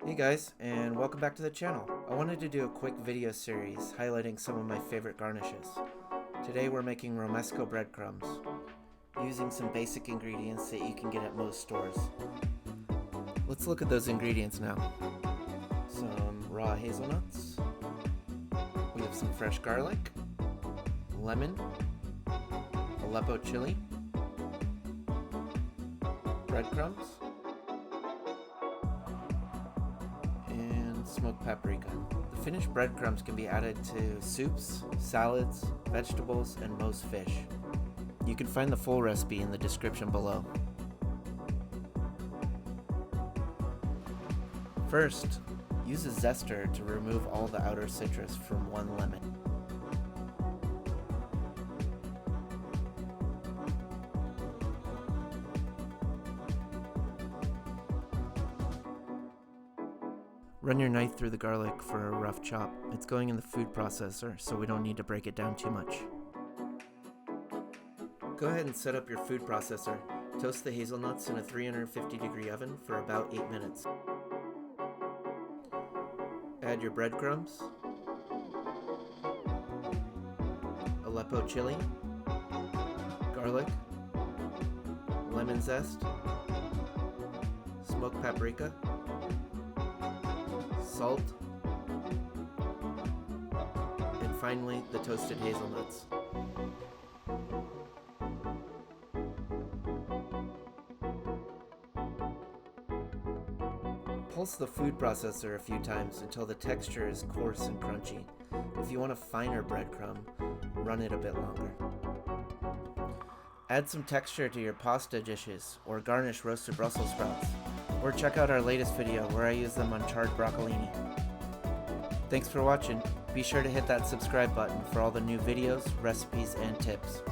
Hey guys, and welcome back to the channel. I wanted to do a quick video series highlighting some of my favorite garnishes. Today we're making Romesco breadcrumbs, using some basic ingredients that you can get at most stores. Let's look at those ingredients now. Some raw hazelnuts, we have some fresh garlic, lemon, Aleppo chili, breadcrumbs, and smoked paprika. The finished breadcrumbs can be added to soups, salads, vegetables, and most fish. You can find the full recipe in the description below. First, use a zester to remove all the outer citrus from one lemon. Run your knife through the garlic for a rough chop. It's going in the food processor, so we don't need to break it down too much. Go ahead and set up your food processor. Toast the hazelnuts in a 350-degree oven for about 8 minutes. Add your breadcrumbs, Aleppo chili, garlic, lemon zest, smoked paprika, salt, and finally the toasted hazelnuts. Pulse the food processor a few times until the texture is coarse and crunchy. If you want a finer breadcrumb, run it a bit longer. Add some texture to your pasta dishes or garnish roasted Brussels sprouts. Or check out our latest video where I use them on charred broccolini. Thanks for watching. Be sure to hit that subscribe button for all the new videos, recipes, and tips.